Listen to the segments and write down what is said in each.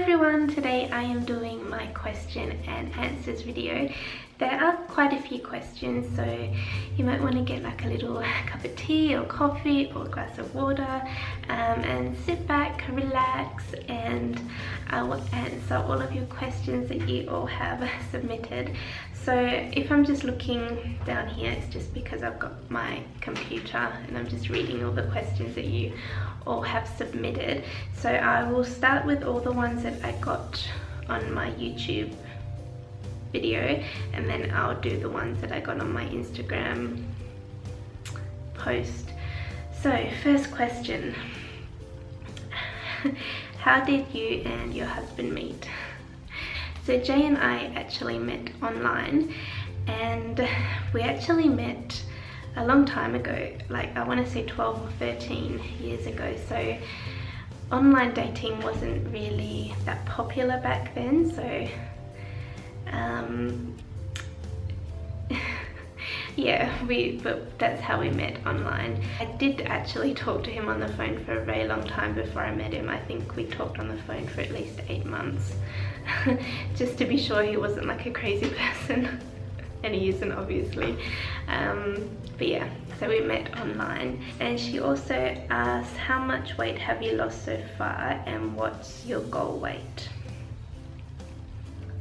everyone, today I am doing my question and answers video. There are quite a few questions, so you might want to get like a little cup of tea or coffee or a glass of water and sit back, relax, and I will answer all of your questions that you all have submitted. So if I'm just looking down here, it's just because I've got my computer and I'm just reading all the questions that you all have submitted. So I will start with all the ones that I got on my YouTube video, and then I'll do the ones that I got on my Instagram post. So first question, how did you and your husband meet? So Jay and I actually met online, and we actually met a long time ago, like I want to say 12 or 13 years ago. So online dating wasn't really that popular back then, so yeah, but that's how we met online. I did actually talk to him on the phone for a very long time before I met him. I think we talked on the phone for at least 8 months just to be sure he wasn't like a crazy person. And he isn't, obviously. But yeah, so we met online. And she also asked, how much weight have you lost so far and what's your goal weight?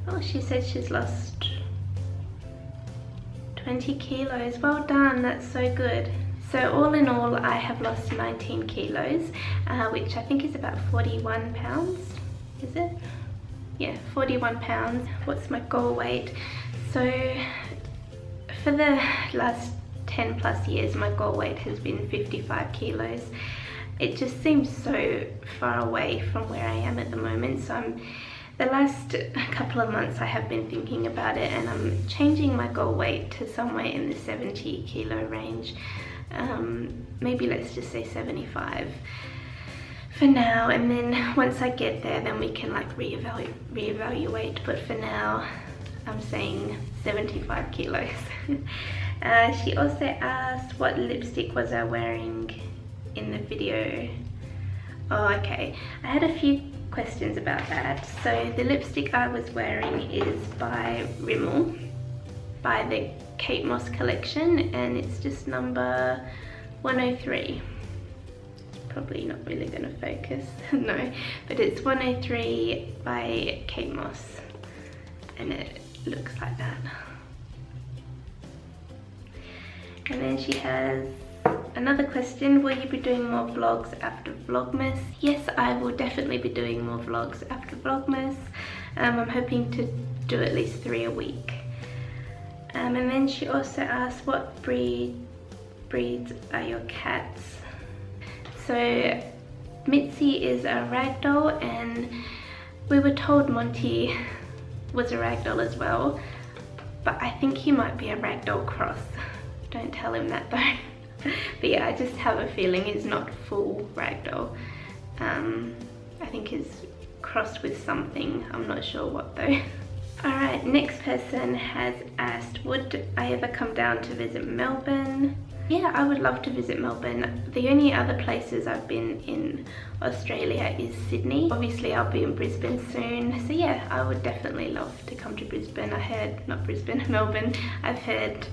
Oh, she said she's lost 20 kilos. Well done, that's so good. So all in all, I have lost 19 kilos, which I think is about 41 pounds, is it? Yeah, 41 pounds. What's my goal weight? So for the last 10 plus years, my goal weight has been 55 kilos. It just seems so far away from where I am at the moment. So the last couple of months I have been thinking about it, and I'm changing my goal weight to somewhere in the 70 kilo range. Maybe let's just say 75 for now, and then once I get there, then we can like reevaluate. But for now, I'm saying 75 kilos. She also asked, what lipstick was I wearing in the video? Oh, okay. I had a few questions about that. So the lipstick I was wearing is by Rimmel, by the Kate Moss collection, and it's just number 103. Probably not really going to focus, no, but it's 103 by Kate Moss, and it looks like that. And then she has another question, will you be doing more vlogs after Vlogmas? Yes, I will definitely be doing more vlogs after Vlogmas. I'm hoping to do at least 3 a week. And then she also asked, what breeds are your cats? So Mitzi is a ragdoll, and we were told Monty was a ragdoll as well, but I think he might be a ragdoll cross. Don't tell him that though. But yeah, I just have a feeling he's not full ragdoll. I think he's crossed with something, I'm not sure what though. Alright, next person has asked, would I ever come down to visit Melbourne? Yeah, I would love to visit Melbourne. The only other places I've been in Australia is Sydney. Obviously I'll be in Brisbane soon, so yeah, I would definitely love to come to Brisbane. I heard, not Brisbane, Melbourne. I've heard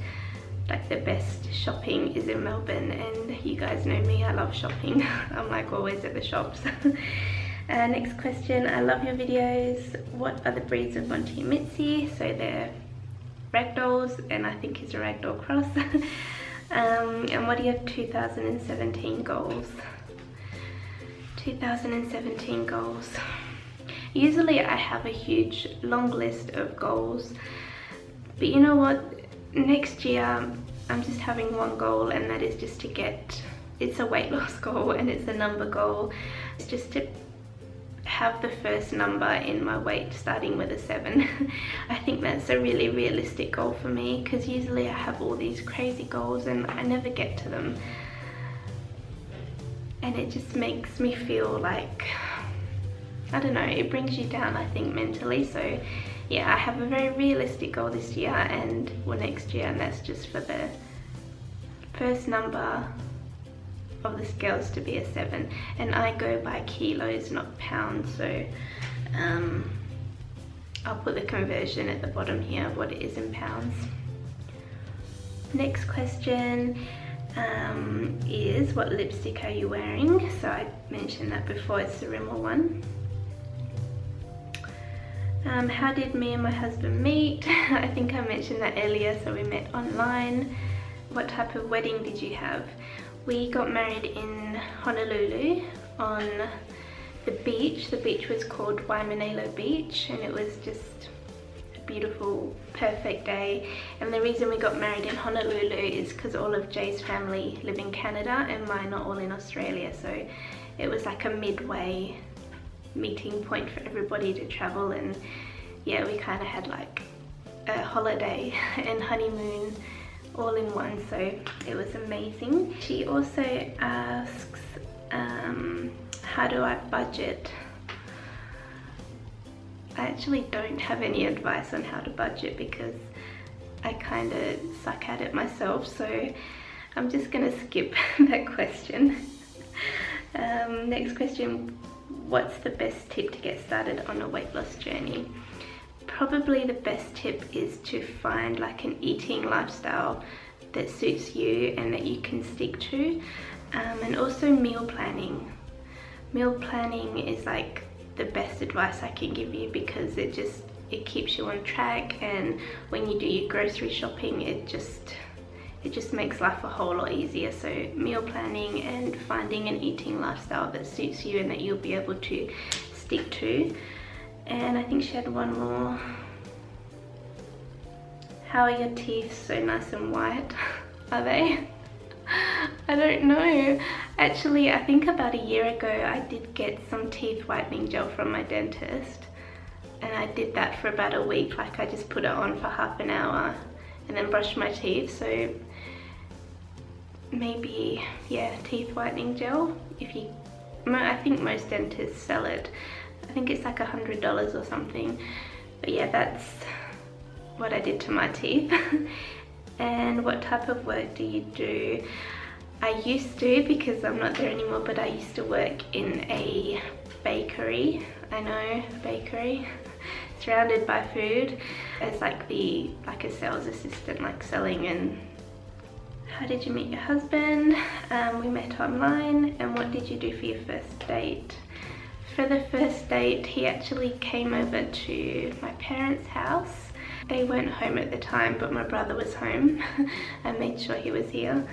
like the best shopping is in Melbourne, and you guys know me, I love shopping. I'm like always at the shops. Next question, I love your videos. What are the breeds of Monty and Mitzi? So they're ragdolls, and I think he's a ragdoll cross. And what are your 2017 goals? 2017 goals. Usually I have a huge long list of goals, but you know what? Next year I'm just having one goal, and that is just to get, it's a weight loss goal and it's a number goal. It's just to have the first number in my weight starting with a 7. I think that's a really realistic goal for me, because usually I have all these crazy goals and I never get to them, and it just makes me feel like, I don't know, it brings you down, I think, mentally. So yeah, I have a very realistic goal this year and next year, and that's just for the first number of the scales to be a 7, and I go by kilos, not pounds. So I'll put the conversion at the bottom here of what it is in pounds. Next question is, what lipstick are you wearing? So I mentioned that before, it's the Rimmel one. How did me and my husband meet? I think I mentioned that earlier, so we met online. What type of wedding did you have? We got married in Honolulu on the beach. The beach was called Waimanalo Beach, and it was just a beautiful, perfect day. And the reason we got married in Honolulu is because all of Jay's family live in Canada and mine are all in Australia, so it was like a midway meeting point for everybody to travel. And yeah, we kind of had like a holiday and honeymoon all in one, so it was amazing. She also asks, how do I budget? I actually don't have any advice on how to budget because I kind of suck at it myself, so I'm just gonna skip that question. Next question, what's the best tip to get started on a weight loss journey? Probably the best tip is to find like an eating lifestyle that suits you and that you can stick to, and also meal planning. Meal planning is like the best advice I can give you because it keeps you on track, and when you do your grocery shopping it just makes life a whole lot easier. So meal planning and finding an eating lifestyle that suits you and that you'll be able to stick to. And I think she had one more. How are your teeth so nice and white? Are they? I don't know. Actually, I think about a year ago I did get some teeth whitening gel from my dentist, and I did that for about a week. Like I just put it on for half an hour and then brushed my teeth. So maybe, yeah, teeth whitening gel. I think most dentists sell it. I think it's like $100 or something. But yeah, that's what I did to my teeth. And what type of work do you do? I used to, because I'm not there anymore, but I used to work in a bakery. I know, bakery, surrounded by food, as like a sales assistant, like selling. And how did you meet your husband? We met online. And what did you do for your first date? For the first date, he actually came over to my parents' house. They weren't home at the time, but my brother was home. I made sure he was here.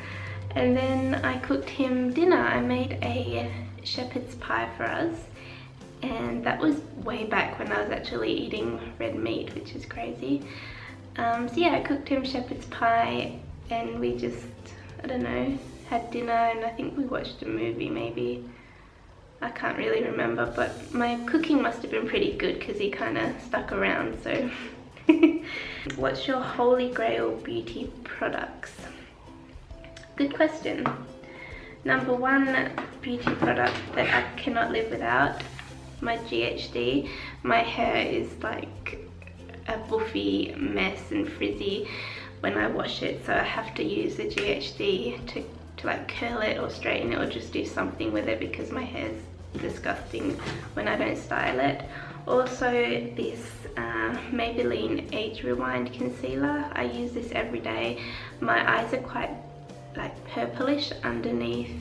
And then I cooked him dinner. I made a shepherd's pie for us. And that was way back when I was actually eating red meat, which is crazy. So yeah, I cooked him shepherd's pie and we just, I don't know, had dinner, and I think we watched a movie maybe. I can't really remember, but my cooking must have been pretty good because he kind of stuck around, so. What's your holy grail beauty products? Good question. Number one beauty product that I cannot live without, my GHD. My hair is like a buffy mess and frizzy when I wash it, so I have to use the GHD to like curl it or straighten it or just do something with it because my hair's disgusting when I don't style it. Also this Maybelline Age Rewind concealer. I use this every day. My eyes are quite like purplish underneath,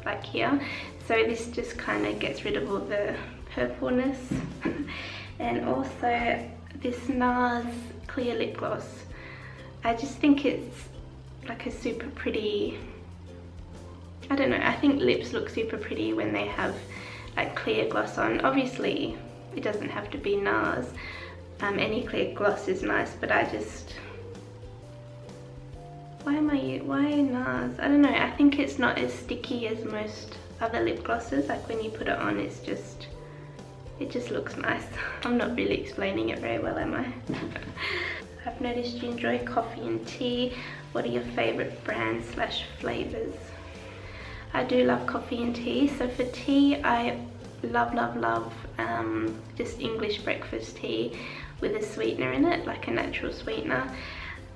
like here, so this just kind of gets rid of all the purpleness. And also this NARS clear lip gloss. I just think it's like a super pretty, I don't know, I think lips look super pretty when they have like clear gloss on. Obviously it doesn't have to be NARS, any clear gloss is nice, but I just, why NARS? I don't know, I think it's not as sticky as most other lip glosses. Like when you put it on, it just looks nice. I'm not really explaining it very well, am I? I've noticed you enjoy coffee and tea. What are your favorite brands / flavors? I do love coffee and tea. So for tea, I love just English breakfast tea with a sweetener in it, like a natural sweetener.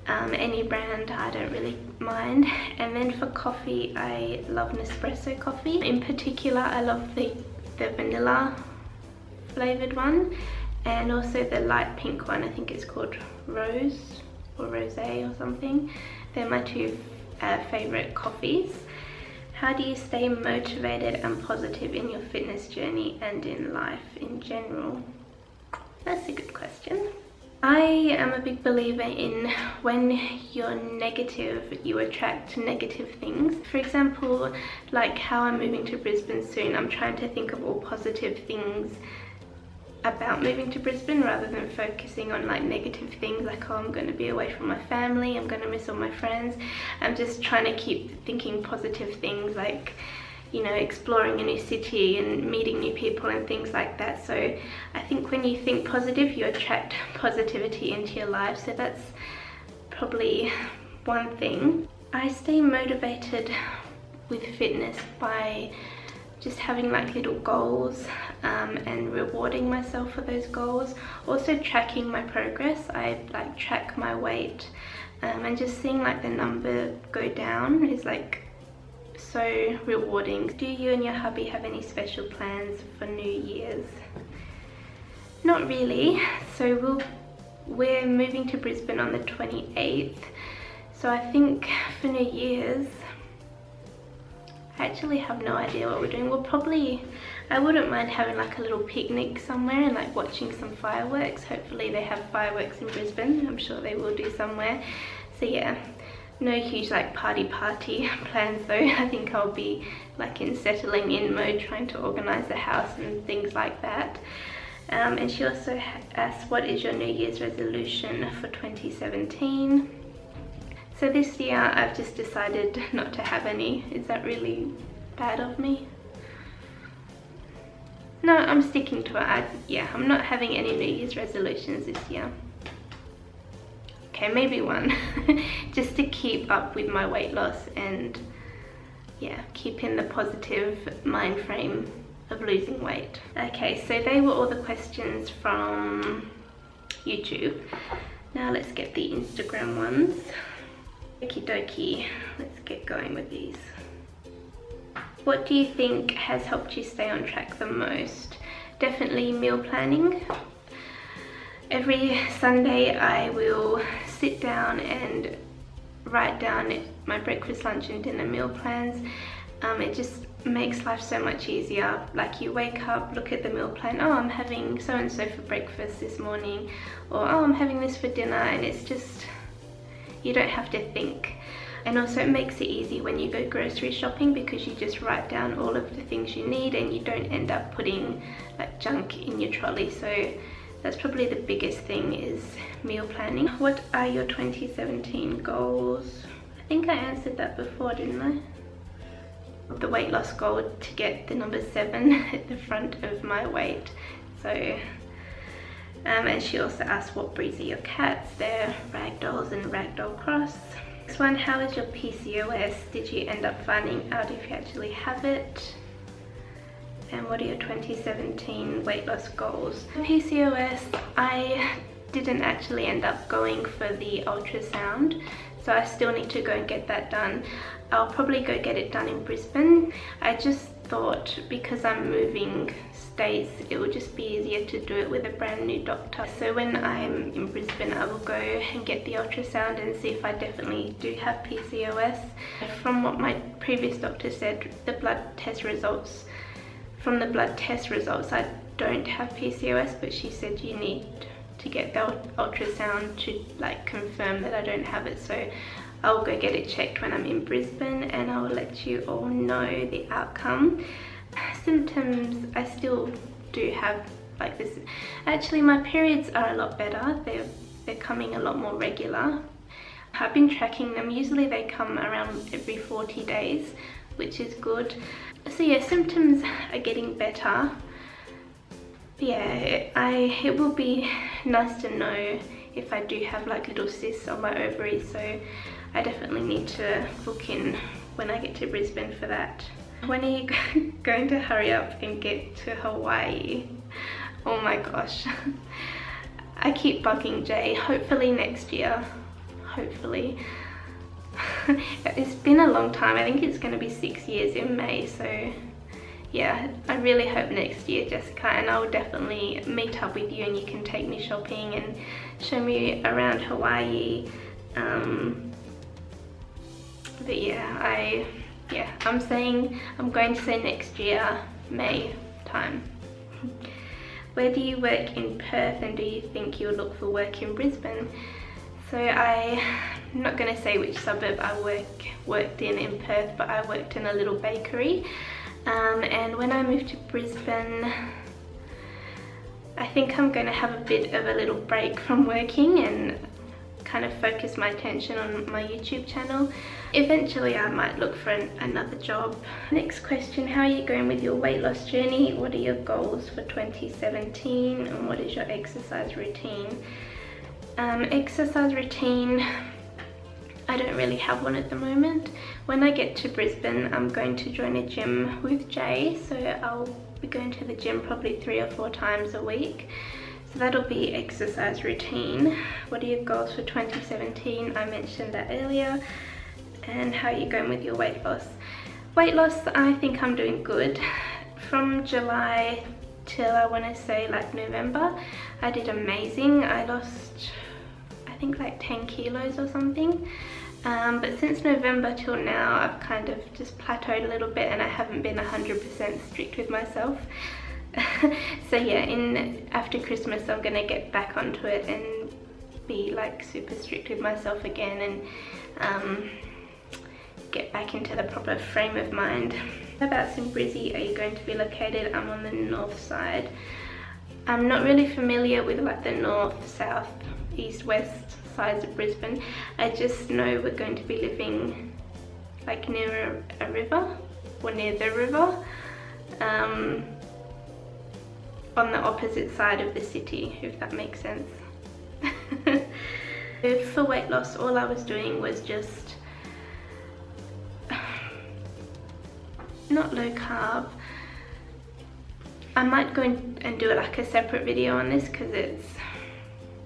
Any brand, I don't really mind. And then for coffee, I love Nespresso coffee. In particular, I love the vanilla flavoured one, and also the light pink one. I think it's called Rose or Rosé or something. They're my two favourite coffees. How do you stay motivated and positive in your fitness journey and in life in general? That's a good question. I am a big believer in when you're negative, you attract negative things. For example, like how I'm moving to Brisbane soon, I'm trying to think of all positive things about moving to Brisbane rather than focusing on like negative things like, oh, I'm going to be away from my family, I'm going to miss all my friends. I'm just trying to keep thinking positive things like, you know, exploring a new city and meeting new people and things like that. So I think when you think positive, you attract positivity into your life. So that's probably one thing. I stay motivated with fitness by just having like little goals and rewarding myself for those goals. Also tracking my progress. I like track my weight and just seeing like the number go down is like so rewarding. Do you and your hubby have any special plans for New Year's? Not really. So we're moving to Brisbane on the 28th. So I think for New Year's, I actually have no idea what we're doing. We'll probably, I wouldn't mind having like a little picnic somewhere and like watching some fireworks. Hopefully they have fireworks in Brisbane. I'm sure they will do somewhere. So yeah, no huge like party plans though. I think I'll be like in settling in mode, trying to organize the house and things like that. And she also asked, what is your New Year's resolution for 2017? So this year I've just decided not to have any. Is that really bad of me? No, I'm sticking to it. I'm not having any New Year's resolutions this year. Okay, maybe one. Just to keep up with my weight loss and yeah, keep in the positive mind frame of losing weight. Okay, so they were all the questions from YouTube. Now let's get the Instagram ones. Okie dokie, let's get going with these. What do you think has helped you stay on track the most? Definitely meal planning. Every Sunday I will sit down and write down my breakfast, lunch and dinner meal plans. It just makes life so much easier. Like you wake up, look at the meal plan, oh, I'm having so and so for breakfast this morning, or oh, I'm having this for dinner, and it's just, you don't have to think. And also it makes it easy when you go grocery shopping because you just write down all of the things you need and you don't end up putting like junk in your trolley. So that's probably the biggest thing, is meal planning. What are your 2017 goals? I think I answered that before, didn't I? The weight loss goal to get the number 7 at the front of my weight. So and she also asked, what breeds are your cats? They're ragdolls and ragdoll cross. Next one, how is your PCOS? Did you end up finding out if you actually have it? And what are your 2017 weight loss goals? PCOS, I didn't actually end up going for the ultrasound, so I still need to go and get that done. I'll probably go get it done in Brisbane. I just thought because I'm moving states, it would just be easier to do it with a brand new doctor. So when I'm in Brisbane, I will go and get the ultrasound and see if I definitely do have PCOS. From what my previous doctor said, from the blood test results, I don't have PCOS, but she said you need to get the ultrasound to like confirm that I don't have it. So I'll go get it checked when I'm in Brisbane and I will let you all know the outcome. Symptoms, I still do have like this. Actually, my periods are a lot better. They're coming a lot more regular. I've been tracking them. Usually they come around every 40 days, which is good. So yeah, symptoms are getting better. Yeah, it will be nice to know if I do have like little cysts on my ovaries, so I definitely need to book in when I get to Brisbane for that. When are you going to hurry up and get to Hawaii? Oh my gosh. I keep bugging Jay. Hopefully next year. Hopefully. It's been a long time. I think it's going to be 6 years in May, so yeah, I really hope next year, Jessica, and I will definitely meet up with you and you can take me shopping and show me around Hawaii. But yeah, I'm going to say next year, May time. Where do you work in Perth, and do you think you'll look for work in Brisbane? So I'm not going to say which suburb I worked in Perth, but I worked in a little bakery. And when I moved to Brisbane, I think I'm going to have a bit of a little break from working and kind of focus my attention on my YouTube channel. Eventually I might look for another job. Next question, how are you going with your weight loss journey? What are your goals for 2017 and what is your exercise routine? Exercise routine, I don't really have one at the moment. When I get to Brisbane, I'm going to join a gym with Jay, so I'll be going to the gym probably 3 or 4 times a week. So that'll be exercise routine. What are your goals for 2017? I mentioned that earlier. And how are you going with your weight loss? Weight loss, I think I'm doing good. From July till I want to say like November, I did amazing. I lost, I think like 10 kilos or something. But since November till now, I've kind of just plateaued a little bit and I haven't been 100% strict with myself. So yeah, after Christmas I'm gonna get back onto it and be like super strict with myself again and get back into the proper frame of mind. Whereabouts in Brizzy are you going to be located? I'm on the north side. I'm not really familiar with like the north, south, east, west sides of Brisbane. I just know we're going to be living like near a river, or near the river, on the opposite side of the city, if that makes sense. For weight loss, all I was doing was just not low carb. I might go and do like a separate video on this because it's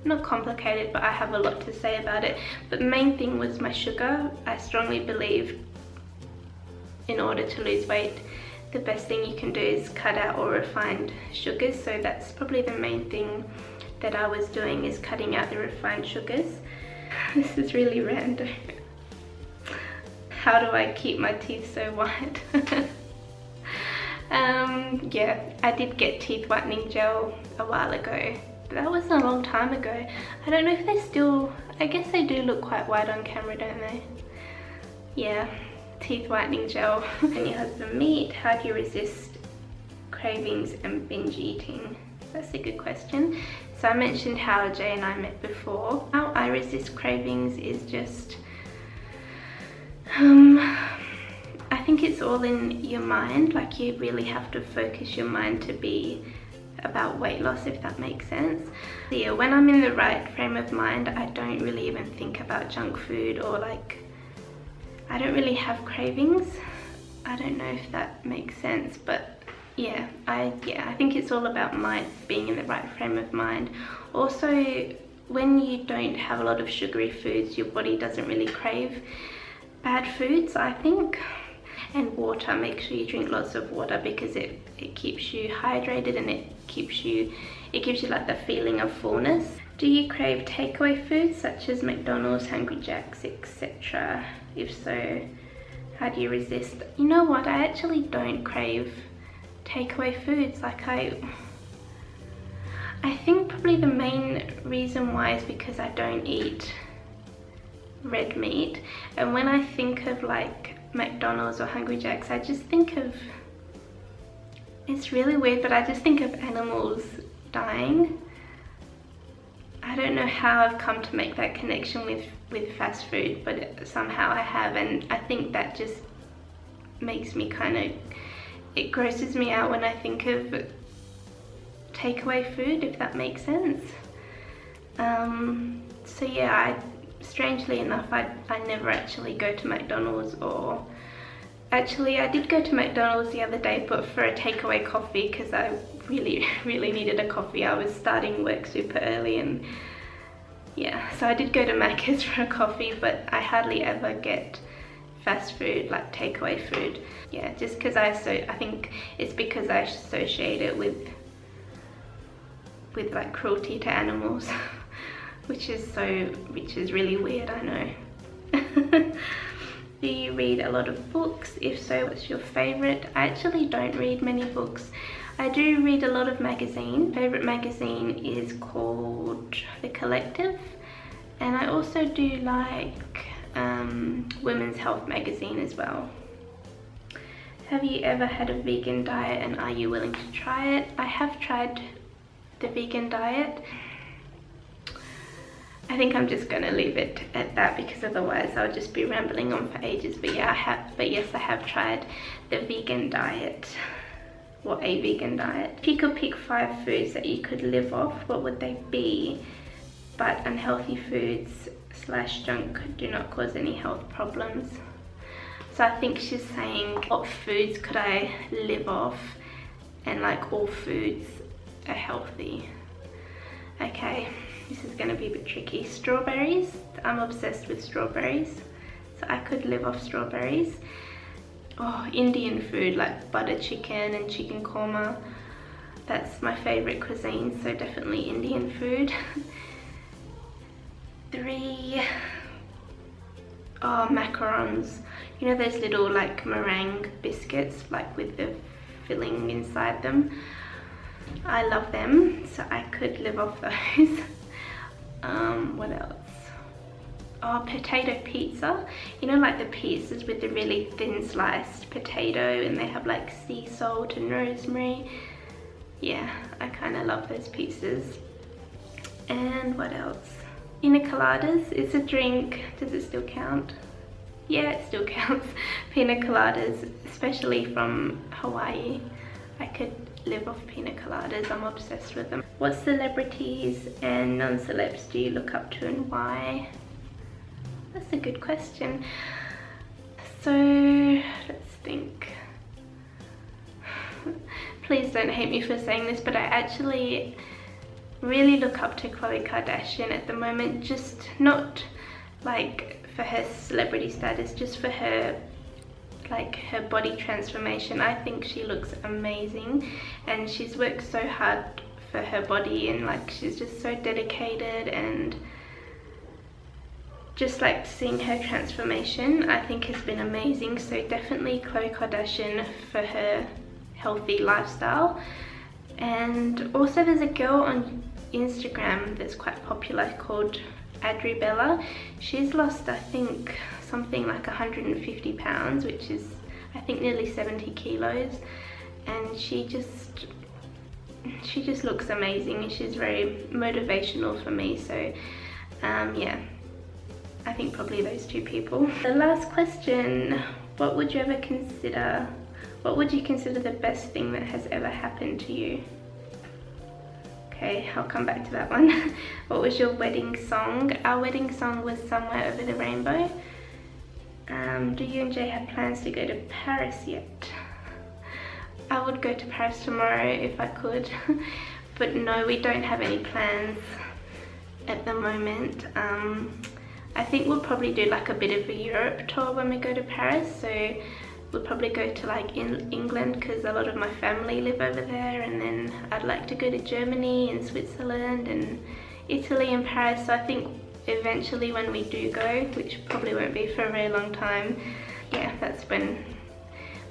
not complicated, but I have a lot to say about it. But the main thing was my sugar. I strongly believe in order to lose weight, the best thing you can do is cut out all refined sugars. So that's probably the main thing that I was doing, is cutting out the refined sugars. This is really random. How do I keep my teeth so white? Yeah, I did get teeth whitening gel a while ago. But that was a long time ago. I don't know if they still, I guess they do look quite white on camera, don't they? Yeah, teeth whitening gel. When your husband meet, how do you resist cravings and binge eating? That's a good question. So I mentioned how Jay and I met before. How I resist cravings is just, I think it's all in your mind. Like, you really have to focus your mind to be about weight loss, if that makes sense. So yeah, when I'm in the right frame of mind, I don't really even think about junk food, or like, I don't really have cravings. I don't know if that makes sense, but yeah, I think it's all about being in the right frame of mind. Also, when you don't have a lot of sugary foods, your body doesn't really crave bad foods, I think. And water, make sure you drink lots of water because it keeps you hydrated and it gives you like the feeling of fullness. Do you crave takeaway foods such as McDonald's, Hungry Jack's, etc.? If so, how do you resist? You know what, I actually don't crave takeaway foods. Like, I think probably the main reason why is because I don't eat red meat, and when I think of like McDonald's or Hungry Jack's, I just think of, it's really weird, but I just think of animals dying. I don't know how I've come to make that connection with fast food, but somehow I have, and I think that just makes me it grosses me out when I think of takeaway food, if that makes sense. So yeah, strangely enough, I never actually go to McDonald's, or actually I did go to McDonald's the other day, but for a takeaway coffee because I really needed a coffee. I was starting work super early, and yeah, so I did go to Macca's for a coffee, but I hardly ever get fast food, like takeaway food. Yeah, just because I think it's because I associate it with like cruelty to animals, which is really weird, I know. Do you read a lot of books? If so, what's your favorite? I actually don't read many books. I do read a lot of magazine. Favorite magazine is called The Collective, and I also do like Women's Health magazine as well. Have you ever had a vegan diet, and are you willing to try it? I have tried the vegan diet. I think I'm just gonna leave it at that, because otherwise I'll just be rambling on for ages. But yeah, yes, I have tried the vegan diet, or a vegan diet. If you could pick 5 foods that you could live off, what would they be? But unhealthy foods / junk do not cause any health problems. So I think she's saying, what foods could I live off, and like all foods are healthy. Okay, this is gonna be a bit tricky. Strawberries, I'm obsessed with strawberries, so I could live off strawberries. Oh, Indian food like butter chicken and chicken korma, that's my favorite cuisine, so definitely Indian food. 3, oh, macarons. You know those little like meringue biscuits, like with the filling inside them? I love them, so I could live off those. What else? Oh, potato pizza. You know, like the pizzas with the really thin sliced potato, and they have like sea salt and rosemary. Yeah, I kind of love those pizzas. And what else? Pina coladas. It's a drink. Does it still count? Yeah, it still counts. Pina coladas, especially from Hawaii. I could live off pina coladas. I'm obsessed with them. What celebrities and non-celebs do you look up to, and why? That's a good question. So let's think. Please don't hate me for saying this, but I actually really look up to Khloe Kardashian at the moment. Just not like for her celebrity status, just for her, like her body transformation. I think she looks amazing, and she's worked so hard for her body, and like she's just so dedicated, and just like seeing her transformation I think has been amazing. So definitely Khloe Kardashian for her healthy lifestyle. And also there's a girl on Instagram that's quite popular called Adri Bella. She's lost, I think, something like 150 pounds, which is I think nearly 70 kilos, and she just looks amazing, and she's very motivational for me. So yeah, I think probably those 2 people. The last question, what would you consider the best thing that has ever happened to you? Okay, I'll come back to that one. What was your wedding song? Our wedding song was Somewhere Over the Rainbow. Do you and Jay have plans to go to Paris yet? I would go to Paris tomorrow if I could, but no, we don't have any plans at the moment. I think we'll probably do like a bit of a Europe tour when we go to Paris, so we'll probably go to like England, because a lot of my family live over there, and then I'd like to go to Germany and Switzerland and Italy and Paris. So I think eventually when we do go, which probably won't be for a very long time, yeah, that's when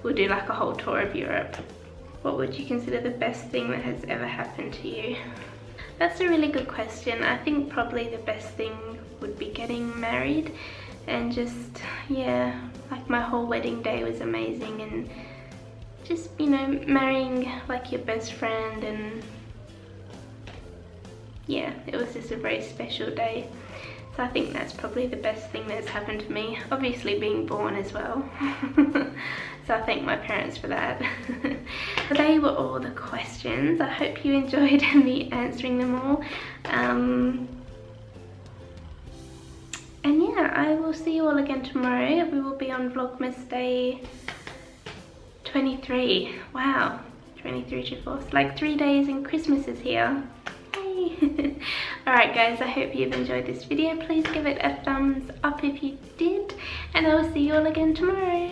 we'll do like a whole tour of Europe. What would you consider the best thing that has ever happened to you? That's a really good question. I think probably the best thing would be getting married, and just, yeah, like my whole wedding day was amazing, and just, you know, marrying like your best friend, and yeah, it was just a very special day. So I think that's probably the best thing that's happened to me. Obviously being born as well. So I thank my parents for that. They were all the questions. I hope you enjoyed me answering them all. And yeah, I will see you all again tomorrow. We will be on Vlogmas day 23. Wow, 23 to 4. Like 3 days and Christmas is here. Yay. Bye. Alright guys, I hope you've enjoyed this video. Please give it a thumbs up if you did, and I will see you all again tomorrow.